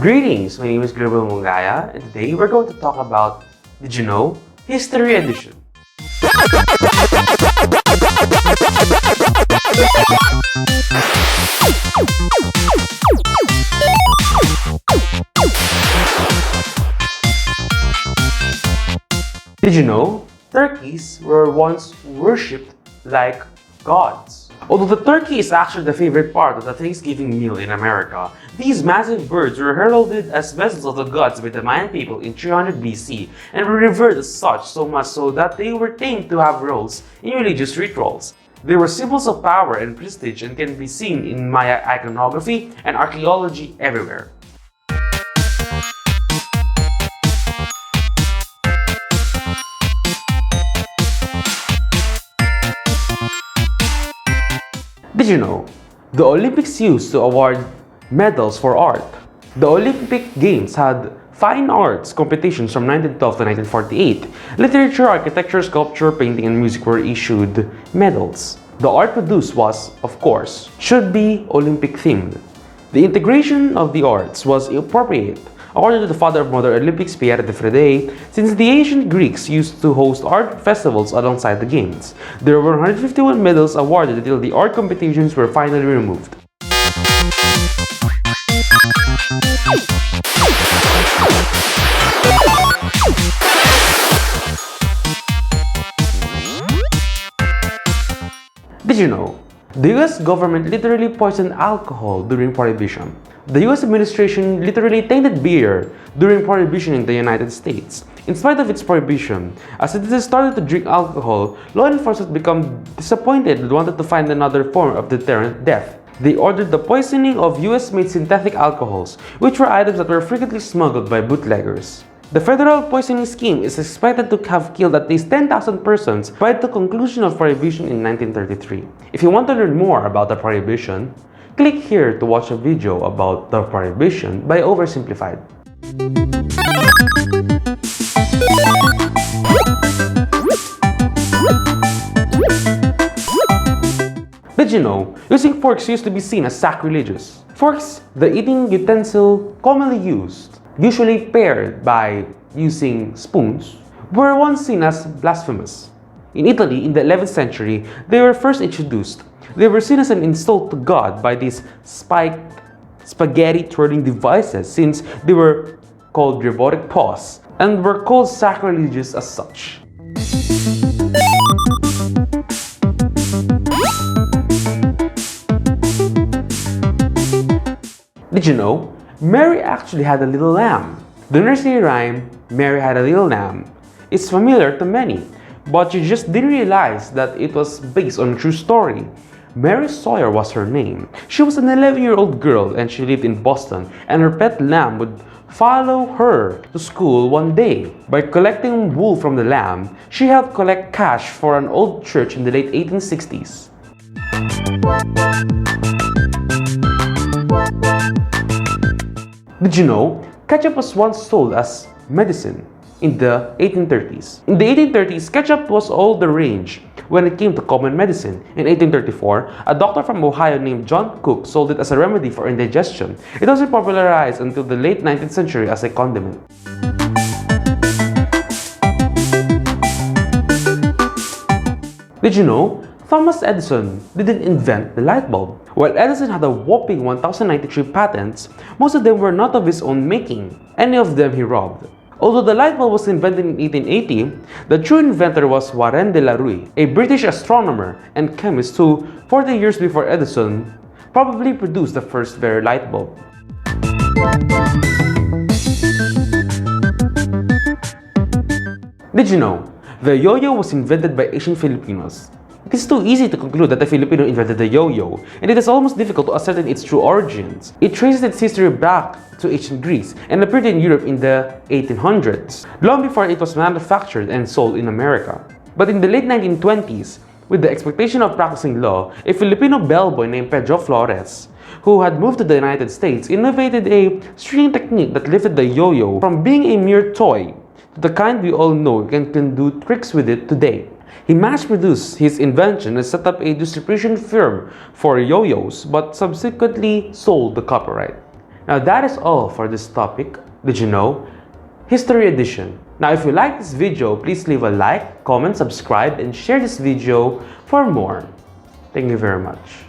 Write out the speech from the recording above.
Greetings, my name is Gabriel Mongaya, and today we're going to talk about Did You Know? History Edition. Did you know turkeys were once worshipped like gods? Although the turkey is actually the favorite part of the Thanksgiving meal in America, these massive birds were heralded as vessels of the gods by the Mayan people in 300 BC and were revered as such, so much so that they were claimed to have roles in religious rituals. They were symbols of power and prestige and can be seen in Maya iconography and archaeology everywhere. Did you know? The Olympics used to award medals for art. The Olympic Games had fine arts competitions from 1912 to 1948. Literature, architecture, sculpture, painting, and music were issued medals. The art produced was, of course, should be Olympic themed. The integration of the arts was appropriate, according to the father of modern Olympics, Pierre de Frédé, since the ancient Greeks used to host art festivals alongside the games. There were 151 medals awarded until the art competitions were finally removed. Did you know? The US government literally poisoned alcohol during Prohibition. The US administration literally tainted beer during Prohibition in the United States. In spite of its prohibition, as citizens started to drink alcohol, law enforcement became disappointed and wanted to find another form of deterrent death. They ordered the poisoning of US-made synthetic alcohols, which were items that were frequently smuggled by bootleggers. The federal poisoning scheme is expected to have killed at least 10,000 persons by the conclusion of Prohibition in 1933. If you want to learn more about the Prohibition, click here to watch a video about the Prohibition by Oversimplified. Did you know, using forks used to be seen as sacrilegious? Forks, the eating utensil commonly used, usually paired by using spoons, were once seen as blasphemous. In Italy, in the 11th century, they were first introduced. They were seen as an insult to God by these spiked spaghetti twirling devices, since they were called rhetoric paws and were called sacrilegious as such. Did you know? Mary actually had a little lamb. The nursery rhyme, Mary had a little lamb, is familiar to many, but you just didn't realize that it was based on a true story. Mary Sawyer was her name. She was an 11-year-old girl and she lived in Boston, and her pet lamb would follow her to school one day. By collecting wool from the lamb, she helped collect cash for an old church in the late 1860s. Did you know? Ketchup was once sold as medicine in the 1830s. In the 1830s, ketchup was all the rage when it came to common medicine. In 1834, a doctor from Ohio named John Cook sold it as a remedy for indigestion. It wasn't popularized until the late 19th century as a condiment. Did you know? Thomas Edison didn't invent the light bulb. While Edison had a whopping 1,093 patents, most of them were not of his own making. Any of them he robbed. Although the light bulb was invented in 1880, the true inventor was Warren de la Rue, a British astronomer and chemist who, 40 years before Edison, probably produced the first very light bulb. Did you know? The yo-yo was invented by Asian Filipinos. It is too easy to conclude that a Filipino invented the yo-yo, and it is almost difficult to ascertain its true origins. It traces its history back to ancient Greece and appeared in Europe in the 1800s, long before it was manufactured and sold in America. But in the late 1920s, with the expectation of practicing law, a Filipino bellboy named Pedro Flores, who had moved to the United States, innovated a stringing technique that lifted the yo-yo from being a mere toy to the kind we all know and can do tricks with it today. He mass-produced his invention and set up a distribution firm for yo-yos, but subsequently sold the copyright. Now that is all for this topic. Did you know? History edition. Now if you like this video, please leave a like, comment, subscribe, and share this video for more. Thank you very much.